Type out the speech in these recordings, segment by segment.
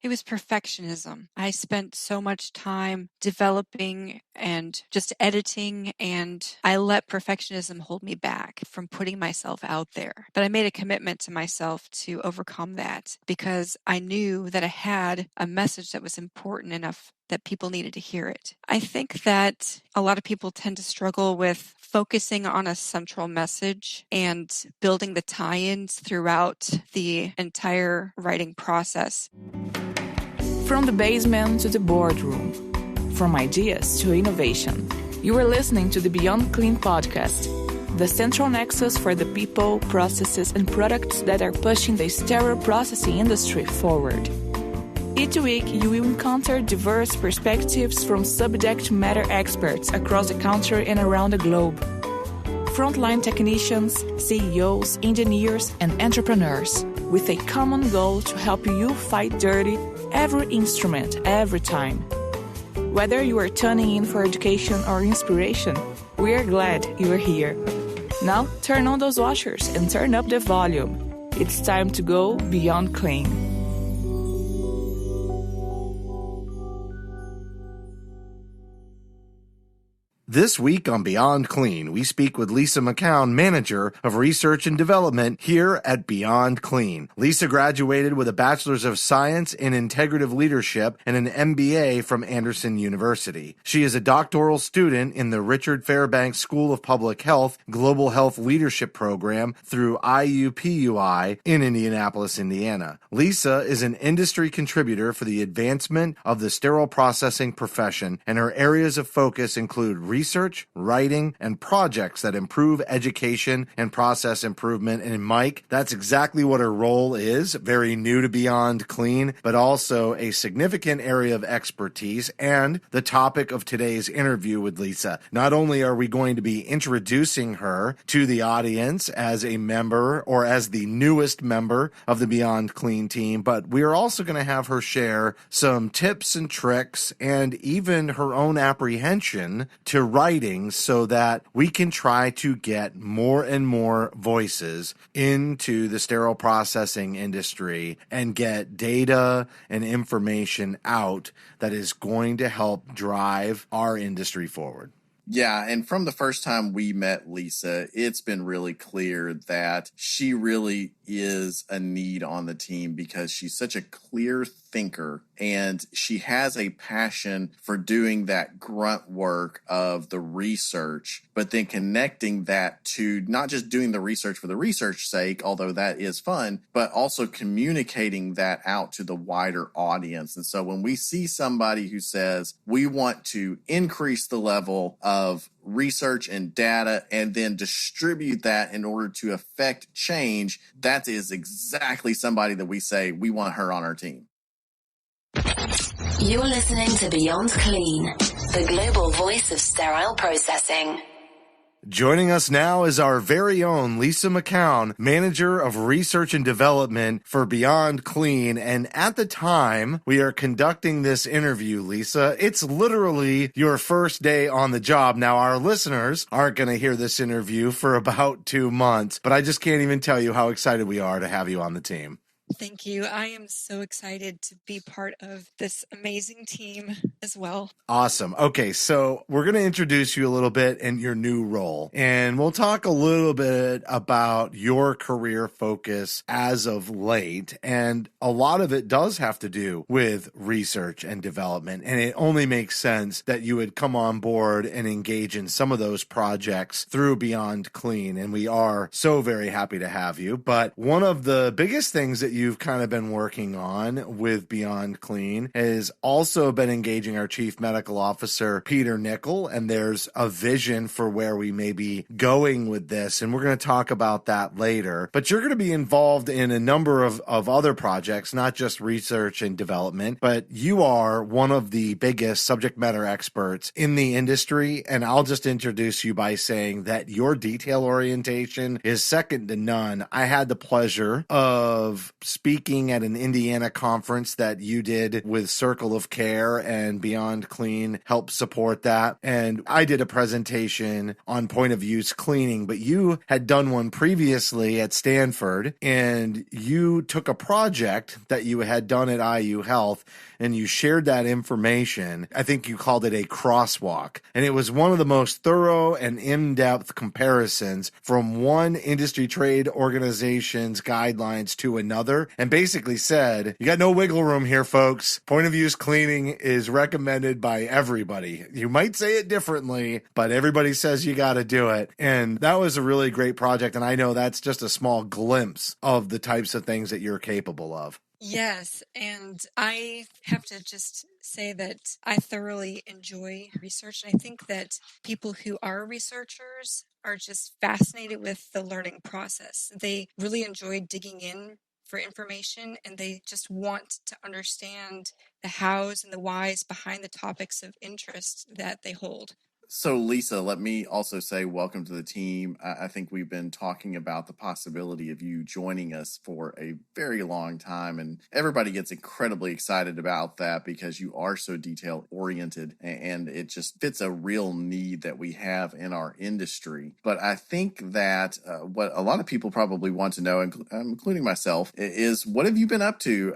It was perfectionism. I spent so much time developing and just editing, and I let perfectionism hold me back from putting myself out there. But I made a commitment to myself to overcome that because I knew that I had a message that was important enough that people needed to hear it. I think that a lot of people tend to struggle with focusing on a central message and building the tie-ins throughout the entire writing process. From the basement to the boardroom, from ideas to innovation, you are listening to the Beyond Clean podcast, the central nexus for the people, processes, and products that are pushing the sterile processing industry forward. Each week, you will encounter diverse perspectives from subject matter experts across the country and around the globe. Frontline technicians, CEOs, engineers, and entrepreneurs, with a common goal to help you fight dirty every instrument, every time. Whether you are tuning in for education or inspiration, we are glad you are here. Now, turn on those washers and turn up the volume. It's time to go beyond clean. This week on Beyond Clean, we speak with Lisa McKown, Manager of Research and Development here at Beyond Clean. Lisa graduated with a Bachelor's of Science in Integrative Leadership and an MBA from Anderson University. She is a doctoral student in the Richard Fairbanks School of Public Health Global Health Leadership Program through IUPUI in Indianapolis, Indiana. Lisa is an industry contributor for the advancement of the sterile processing profession, and her areas of focus include research, writing, and projects that improve education and process improvement. And Mike, that's exactly what her role is, very new to Beyond Clean, but also a significant area of expertise and the topic of today's interview with Lisa. Not only are we going to be introducing her to the audience as a member or as the newest member of the Beyond Clean team, but we are also going to have her share some tips and tricks and even her own apprehension to writing so that we can try to get more and more voices into the sterile processing industry and get data and information out that is going to help drive our industry forward. Yeah, and from the first time we met Lisa, it's been really clear that she really is a need on the team because she's such a clear thinker and she has a passion for doing that grunt work of the research, but then connecting that to not just doing the research for the research sake, although that is fun, but also communicating that out to the wider audience. And so when we see somebody who says, we want to increase the level of research and data and then distribute that in order to affect change, that is exactly somebody that we say we want her on our team. You're listening to Beyond Clean, the global voice of sterile processing. Joining us now is our very own Lisa McKown, Manager of Research and Development for Beyond Clean. And at the time we are conducting this interview, Lisa, it's literally your first day on the job. Now, our listeners aren't going to hear this interview for about 2 months, but I just can't even tell you how excited we are to have you on the team. Thank you. I am so excited to be part of this amazing team as well. Awesome. Okay, so we're going to introduce you a little bit in your new role, and we'll talk a little bit about your career focus as of late, and a lot of it does have to do with research and development, and it only makes sense that you would come on board and engage in some of those projects through Beyond Clean, and we are so very happy to have you. But one of the biggest things that you've kind of been working on with Beyond Clean has also been engaging our Chief Medical Officer, Peter Nickel, and there's a vision for where we may be going with this, and we're going to talk about that later. But you're going to be involved in a number of other projects, not just research and development, but you are one of the biggest subject matter experts in the industry, and I'll just introduce you by saying that your detail orientation is second to none. I had the pleasure of speaking at an Indiana conference that you did with Circle of Care, and Beyond Clean helped support that. And I did a presentation on point of use cleaning, but you had done one previously at Stanford, and you took a project that you had done at IU Health and you shared that information. I think you called it a crosswalk. And it was one of the most thorough and in-depth comparisons from one industry trade organization's guidelines to another, and basically said, you got no wiggle room here, folks. Point of use cleaning is recommended by everybody. You might say it differently, but everybody says you got to do it. And that was a really great project. And I know that's just a small glimpse of the types of things that you're capable of. Yes, and I have to just say that I thoroughly enjoy research. And I think that people who are researchers are just fascinated with the learning process. They really enjoy digging in for information, and they just want to understand the hows and the whys behind the topics of interest that they hold. So, Lisa, let me also say welcome to the team. I think we've been talking about the possibility of you joining us for a very long time, and everybody gets incredibly excited about that because you are so detail-oriented, and it just fits a real need that we have in our industry. But I think that what a lot of people probably want to know, including myself, is what have you been up to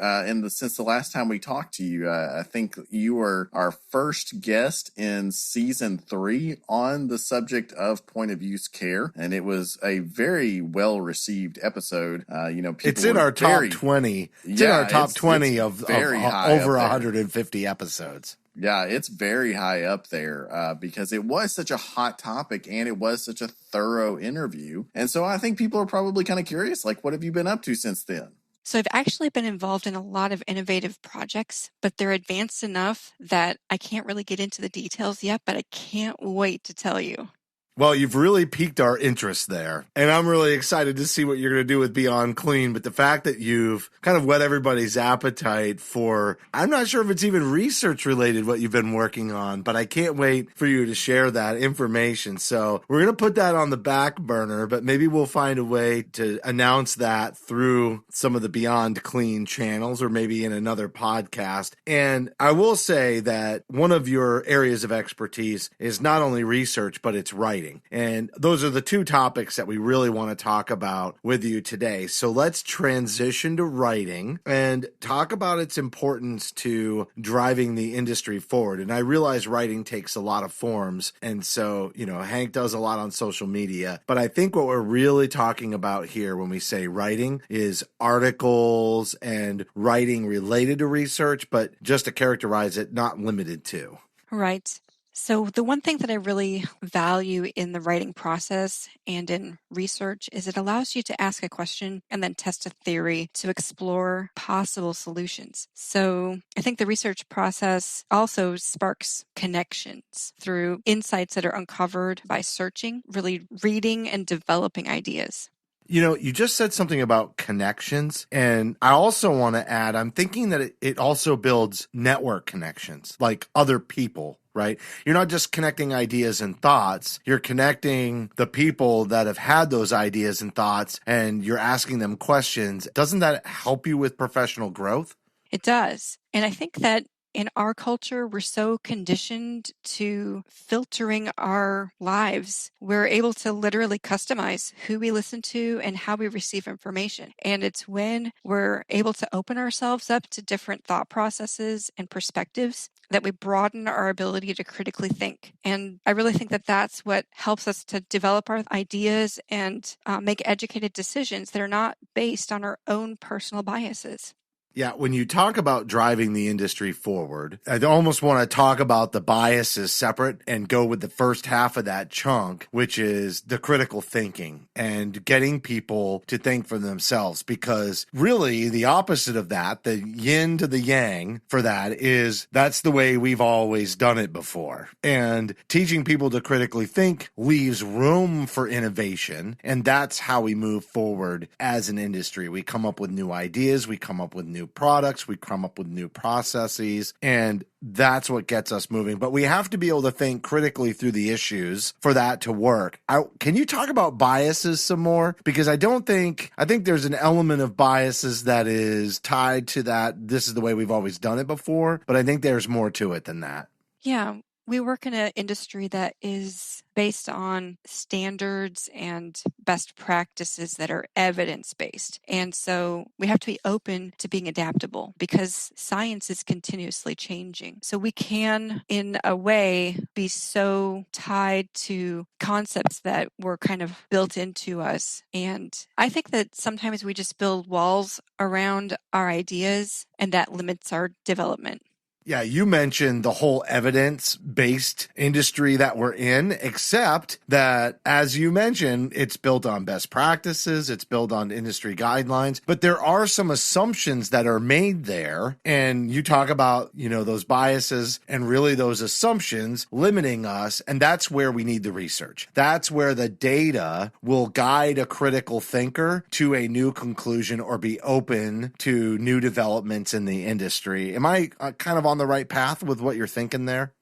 since the last time we talked to you? I think you were our first guest in season 3 on the subject of point of use care, and it was a very well received episode. It's in our top 20. It's in our top 20 of over 150 episodes. Yeah, it's very high up there because it was such a hot topic and it was such a thorough interview. And so I think people are probably kind of curious, like, what have you been up to since then? So I've actually been involved in a lot of innovative projects, but they're advanced enough that I can't really get into the details yet, but I can't wait to tell you. Well, you've really piqued our interest there, and I'm really excited to see what you're going to do with Beyond Clean, but the fact that you've kind of whet everybody's appetite for, I'm not sure if it's even research related what you've been working on, but I can't wait for you to share that information. So we're going to put that on the back burner, but maybe we'll find a way to announce that through some of the Beyond Clean channels or maybe in another podcast. And I will say that one of your areas of expertise is not only research, but it's writing. And those are the two topics that we really want to talk about with you today. So let's transition to writing and talk about its importance to driving the industry forward. And I realize writing takes a lot of forms. And so, Hank does a lot on social media. But I think what we're really talking about here when we say writing is articles and writing related to research, but just to characterize it, not limited to. Right. So the one thing that I really value in the writing process and in research is it allows you to ask a question and then test a theory to explore possible solutions. So I think the research process also sparks connections through insights that are uncovered by searching, really reading and developing ideas. You just said something about connections, and I also want to add, I'm thinking that it also builds network connections, like other people, right? You're not just connecting ideas and thoughts, you're connecting the people that have had those ideas and thoughts, and you're asking them questions. Doesn't that help you with professional growth? It does. And I think that in our culture, we're so conditioned to filtering our lives. We're able to literally customize who we listen to and how we receive information. And it's when we're able to open ourselves up to different thought processes and perspectives that we broaden our ability to critically think. And I really think that that's what helps us to develop our ideas and make educated decisions that are not based on our own personal biases. Yeah, when you talk about driving the industry forward, I almost want to talk about the biases separate and go with the first half of that chunk, which is the critical thinking and getting people to think for themselves. Because really the opposite of that, the yin to the yang for that is that's the way we've always done it before. And teaching people to critically think leaves room for innovation. And that's how we move forward as an industry. We come up with new ideas. We come up with new new products, we come up with new processes, and that's what gets us moving. But we have to be able to think critically through the issues for that to work. Can you talk about biases some more? Because I think there's an element of biases that is tied to that. This is the way we've always done it before, but I think there's more to it than that. Yeah, we work in an industry that is based on standards and best practices that are evidence-based. And so we have to be open to being adaptable because science is continuously changing. So we can, in a way, be so tied to concepts that were kind of built into us. And I think that sometimes we just build walls around our ideas, and that limits our development. Yeah, you mentioned the whole evidence-based industry that we're in, except that, as you mentioned, it's built on best practices, it's built on industry guidelines, but there are some assumptions that are made there, and you talk about, those biases and really those assumptions limiting us, and that's where we need the research. That's where the data will guide a critical thinker to a new conclusion or be open to new developments in the industry. Am I kind of on the right path with what you're thinking there?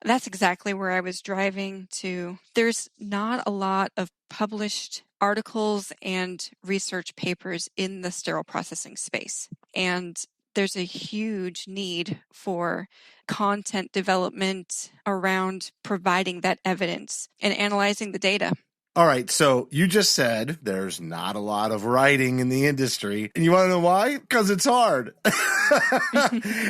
That's exactly where I was driving to. There's not a lot of published articles and research papers in the sterile processing space. And there's a huge need for content development around providing that evidence and analyzing the data. All right, so you just said there's not a lot of writing in the industry, and you want to know why? Because it's hard.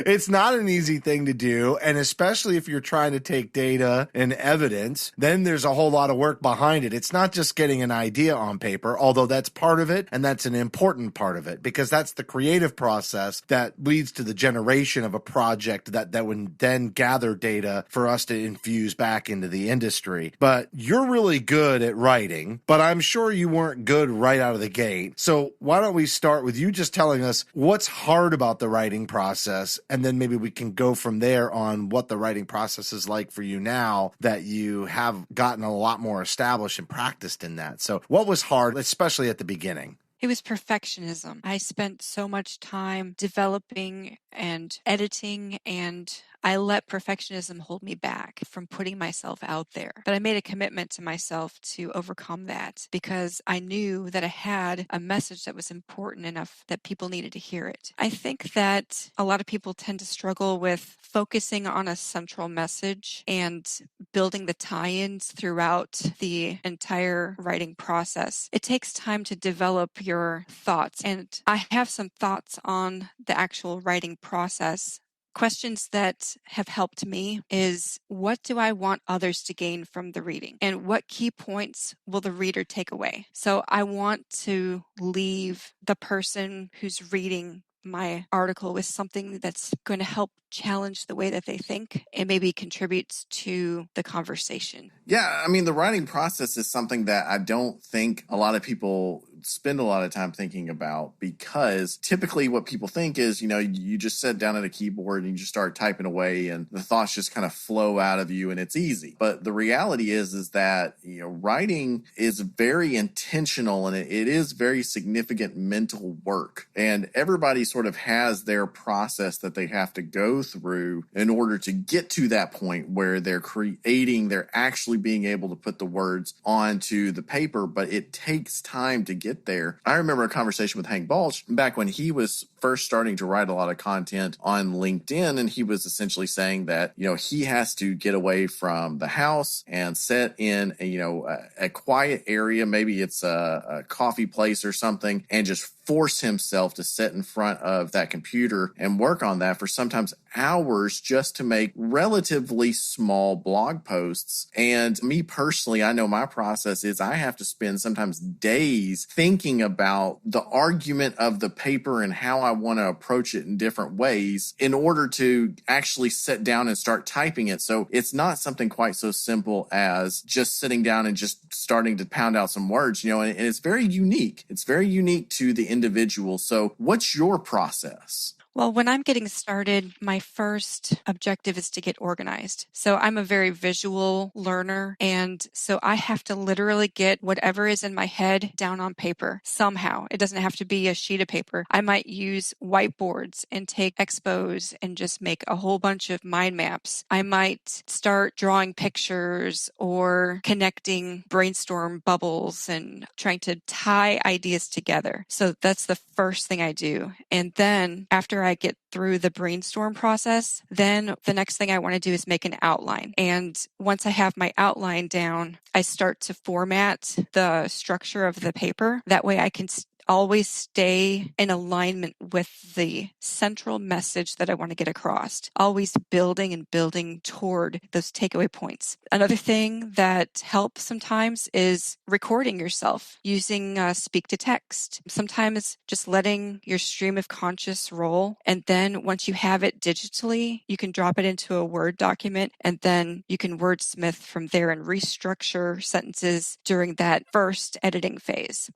It's not an easy thing to do, and especially if you're trying to take data and evidence, then there's a whole lot of work behind it. It's not just getting an idea on paper, although that's part of it, and that's an important part of it, because that's the creative process that leads to the generation of a project that would then gather data for us to infuse back into the industry. But you're really good at writing, but I'm sure you weren't good right out of the gate. So why don't we start with you just telling us what's hard about the writing process, and then maybe we can go from there on what the writing process is like for you now that you have gotten a lot more established and practiced in that. So what was hard, especially at the beginning? It was perfectionism. I spent so much time developing and editing, and I let perfectionism hold me back from putting myself out there. But I made a commitment to myself to overcome that because I knew that I had a message that was important enough that people needed to hear it. I think that a lot of people tend to struggle with focusing on a central message and building the tie-ins throughout the entire writing process. It takes time to develop your thoughts, and I have some thoughts on the actual writing process. Questions that have helped me is, what do I want others to gain from the reading? And what key points will the reader take away? So I want to leave the person who's reading my article with something that's going to help challenge the way that they think and maybe contributes to the conversation. Yeah, I mean, the writing process is something that I don't think a lot of people spend a lot of time thinking about, because typically what people think is, you just sit down at a keyboard and you just start typing away and the thoughts just kind of flow out of you and it's easy. But the reality is that, writing is very intentional and it is very significant mental work. And everybody sort of has their process that they have to go through in order to get to that point where they're actually being able to put the words onto the paper, but it takes time to get there. I remember a conversation with Hank Balch back when he was first starting to write a lot of content on LinkedIn, and he was essentially saying that, he has to get away from the house and sit in a quiet area, maybe it's a coffee place or something, and just force himself to sit in front of that computer and work on that for sometimes hours just to make relatively small blog posts. And me personally, I know my process is I have to spend sometimes days thinking about the argument of the paper and how I want to approach it in different ways in order to actually sit down and start typing it. So it's not something quite so simple as just sitting down and just starting to pound out some words, and it's very unique. It's very unique to the individual. So what's your process? Well, when I'm getting started, my first objective is to get organized. So I'm a very visual learner, and so I have to literally get whatever is in my head down on paper somehow. It doesn't have to be a sheet of paper. I might use whiteboards and take expos and just make a whole bunch of mind maps. I might start drawing pictures or connecting brainstorm bubbles and trying to tie ideas together. So that's the first thing I do. And then after I get through the brainstorm process, then the next thing I want to do is make an outline. And once I have my outline down, I start to format the structure of the paper. That way I can always stay in alignment with the central message that I want to get across, always building and building toward those takeaway points. Another thing that helps sometimes is recording yourself using speak to text. Sometimes just letting your stream of conscious roll, and then once you have it digitally, you can drop it into a Word document, and then you can wordsmith from there and restructure sentences during that first editing phase.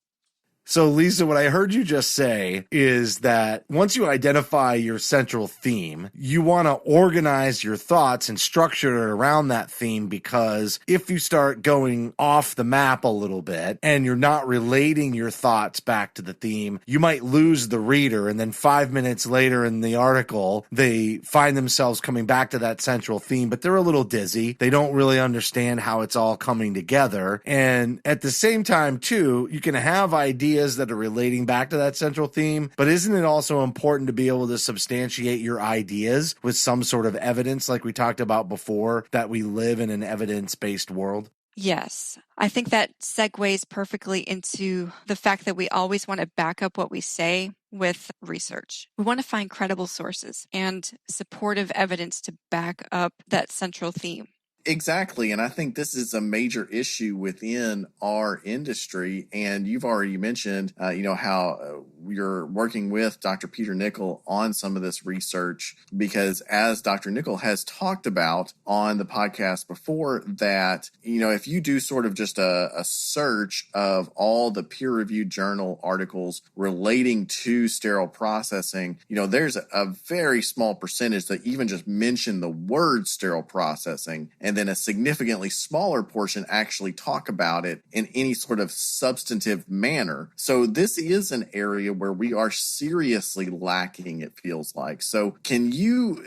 So, Lisa, what I heard you just say is that once you identify your central theme, you want to organize your thoughts and structure it around that theme, because if you start going off the map a little bit and you're not relating your thoughts back to the theme, you might lose the reader. And then 5 minutes later in the article, they find themselves coming back to that central theme, but they're a little dizzy. They don't really understand how it's all coming together. And at the same time, too, you can have ideas that are relating back to that central theme, but isn't it also important to be able to substantiate your ideas with some sort of evidence, like we talked about before, that we live in an evidence-based world? Yes, I think that segues perfectly into the fact that we always want to back up what we say with research. We want to find credible sources and supportive evidence to back up that central theme. Exactly. And I think this is a major issue within our industry. And you've already mentioned, how you're working with Dr. Peter Nickel on some of this research, because as Dr. Nickel has talked about on the podcast before, that, if you do sort of just a search of all the peer-reviewed journal articles relating to sterile processing, there's a very small percentage that even just mention the word sterile processing, and then a significantly smaller portion actually talk about it in any sort of substantive manner. So this is an area where we are seriously lacking, it feels like. So can you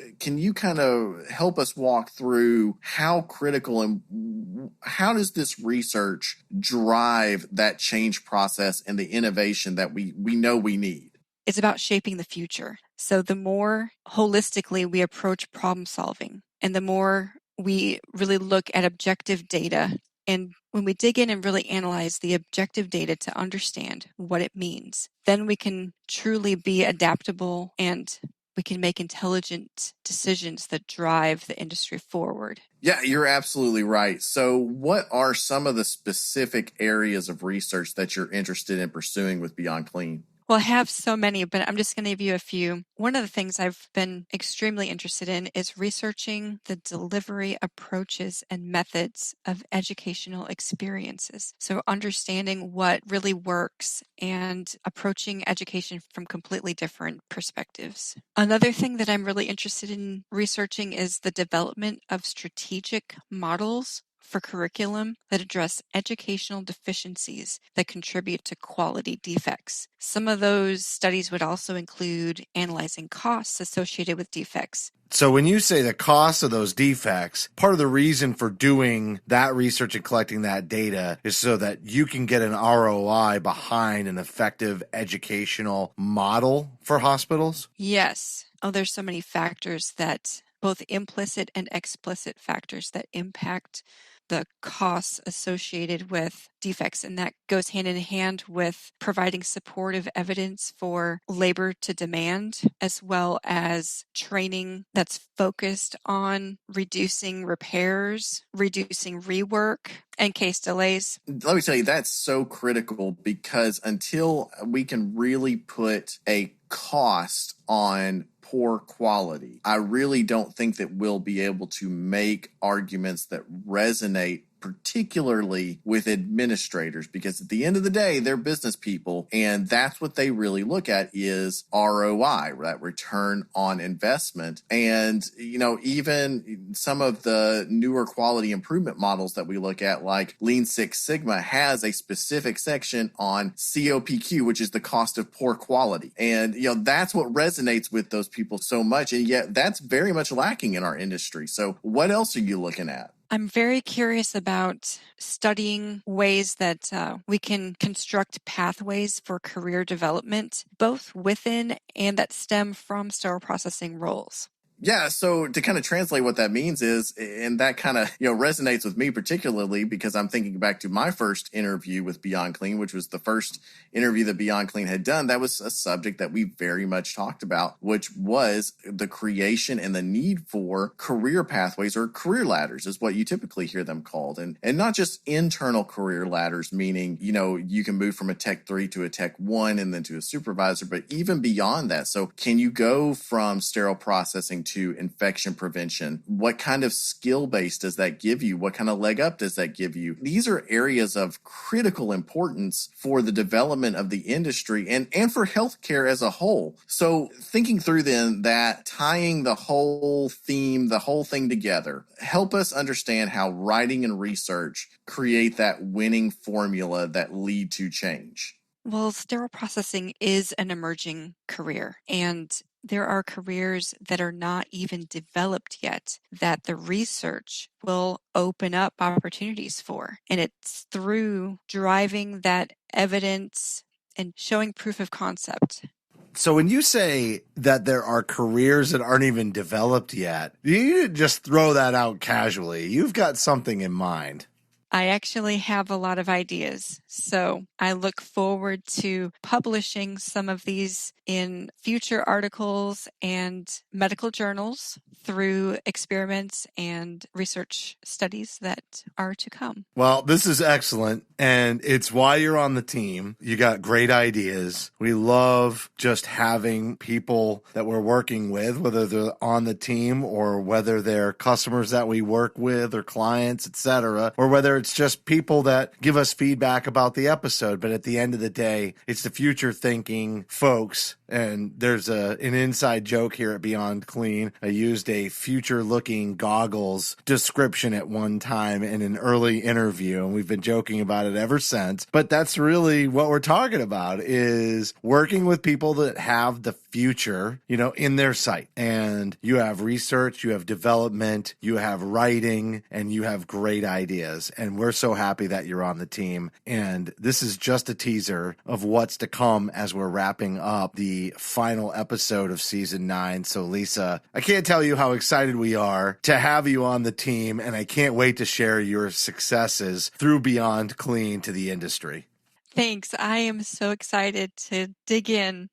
kind of help us walk through how critical and how does this research drive that change process and the innovation that we know we need? It's about shaping the future. So the more holistically we approach problem solving, and the more we really look at objective data, and when we dig in and really analyze the objective data to understand what it means, then we can truly be adaptable and we can make intelligent decisions that drive the industry forward. Yeah, you're absolutely right. So what are some of the specific areas of research that you're interested in pursuing with Beyond Clean? Well, I have so many, but I'm just going to give you a few. One of the things I've been extremely interested in is researching the delivery approaches and methods of educational experiences. So understanding what really works and approaching education from completely different perspectives. Another thing that I'm really interested in researching is the development of strategic models for curriculum that address educational deficiencies that contribute to quality defects. Some of those studies would also include analyzing costs associated with defects. So when you say the cost of those defects, part of the reason for doing that research and collecting that data is so that you can get an ROI behind an effective educational model for hospitals? Yes. Oh, there's so many factors that, both implicit and explicit factors that impact the costs associated with defects. And that goes hand in hand with providing supportive evidence for labor to demand, as well as training that's focused on reducing repairs, reducing rework, and case delays. Let me tell you, that's so critical, because until we can really put a cost on poor quality, I really don't think that we'll be able to make arguments that resonate particularly with administrators, because at the end of the day, they're business people, and that's what they really look at is ROI, that return on investment. And, even some of the newer quality improvement models that we look at, like Lean Six Sigma, has a specific section on COPQ, which is the cost of poor quality. And, that's what resonates with those people so much. And yet that's very much lacking in our industry. So what else are you looking at? I'm very curious about studying ways that we can construct pathways for career development, both within and that stem from sterile processing roles. Yeah, so to kind of translate what that means is, and that kind of, resonates with me particularly because I'm thinking back to my first interview with Beyond Clean, which was the first interview that Beyond Clean had done. That was a subject that we very much talked about, which was the creation and the need for career pathways, or career ladders is what you typically hear them called. And not just internal career ladders, meaning, you can move from a Tech 3 to a Tech 1 and then to a supervisor, but even beyond that. So can you go from sterile processing to infection prevention? What kind of skill base does that give you? What kind of leg up does that give you? These are areas of critical importance for the development of the industry and for healthcare as a whole. So thinking through then that, tying the whole theme, the whole thing together, help us understand how writing and research create that winning formula that lead to change. Well, sterile processing is an emerging career, and there are careers that are not even developed yet that the research will open up opportunities for. And it's through driving that evidence and showing proof of concept. So when you say that there are careers that aren't even developed yet, you didn't just throw that out casually. You've got something in mind. I actually have a lot of ideas, so I look forward to publishing some of these in future articles and medical journals through experiments and research studies that are to come. Well, this is excellent, and it's why you're on the team. You got great ideas. We love just having people that we're working with, whether they're on the team or whether they're customers that we work with or clients, etc., or whether it's just people that give us feedback about the episode. But at the end of the day, it's the future thinking folks. And there's an inside joke here at Beyond Clean. I used a future looking goggles description at one time in an early interview, and we've been joking about it ever since. But that's really what we're talking about, is working with people that have the future, in their sight. And you have research, you have development, you have writing, and you have great ideas. And we're so happy that you're on the team. And this is just a teaser of what's to come as we're wrapping up the final episode of season 9. So Lisa, I can't tell you how excited we are to have you on the team, and I can't wait to share your successes through Beyond Clean to the industry. Thanks. I am so excited to dig in.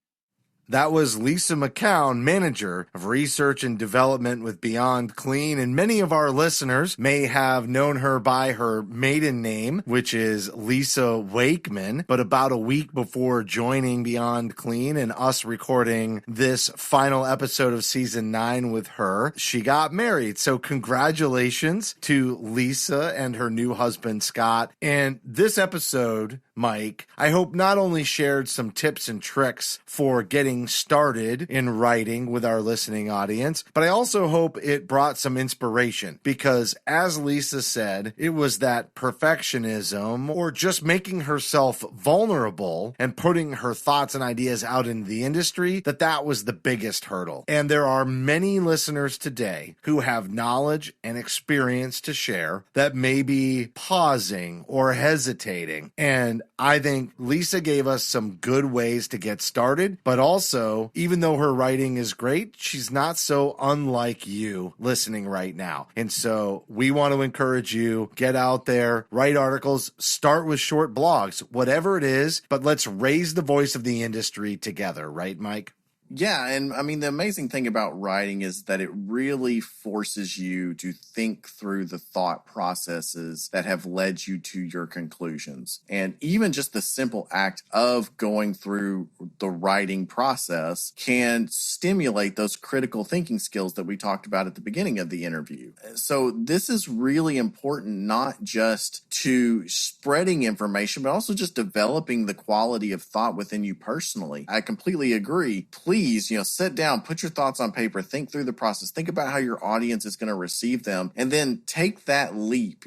That was Lisa McKown, Manager of Research and Development with Beyond Clean, and many of our listeners may have known her by her maiden name, which is Lisa Wakeman. But about a week before joining Beyond Clean and us recording this final episode of season 9 with her, she got married. So congratulations to Lisa and her new husband, Scott. And this episode, Mike, I hope not only shared some tips and tricks for getting started in writing with our listening audience, but I also hope it brought some inspiration, because as Lisa said, it was that perfectionism, or just making herself vulnerable and putting her thoughts and ideas out into the industry, that was the biggest hurdle. And there are many listeners today who have knowledge and experience to share that may be pausing or hesitating. And I think Lisa gave us some good ways to get started, but also, even though her writing is great, she's not so unlike you listening right now. And so we want to encourage you, get out there, write articles, start with short blogs, whatever it is, but let's raise the voice of the industry together, right, Mike? Yeah, and I mean, the amazing thing about writing is that it really forces you to think through the thought processes that have led you to your conclusions. And even just the simple act of going through the writing process can stimulate those critical thinking skills that we talked about at the beginning of the interview. So this is really important, not just to spreading information, but also just developing the quality of thought within you personally. I completely agree. Please, sit down, put your thoughts on paper, think through the process, think about how your audience is going to receive them, and then take that leap,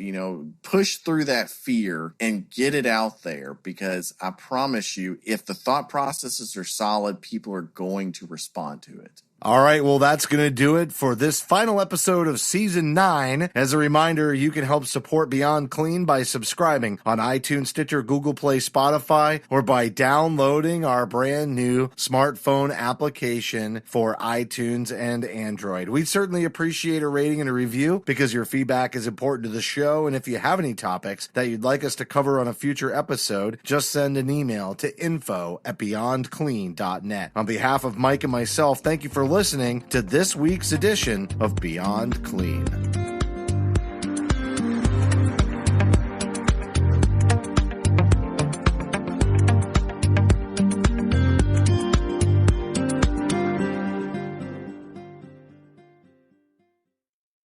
push through that fear and get it out there, because I promise you, if the thought processes are solid, people are going to respond to it. All right, well, that's going to do it for this final episode of Season 9. As a reminder, you can help support Beyond Clean by subscribing on iTunes, Stitcher, Google Play, Spotify, or by downloading our brand new smartphone application for iTunes and Android. We'd certainly appreciate a rating and a review because your feedback is important to the show. And if you have any topics that you'd like us to cover on a future episode, just send an email to info@beyondclean.net. On behalf of Mike and myself, thank you for listening to this week's edition of Beyond Clean.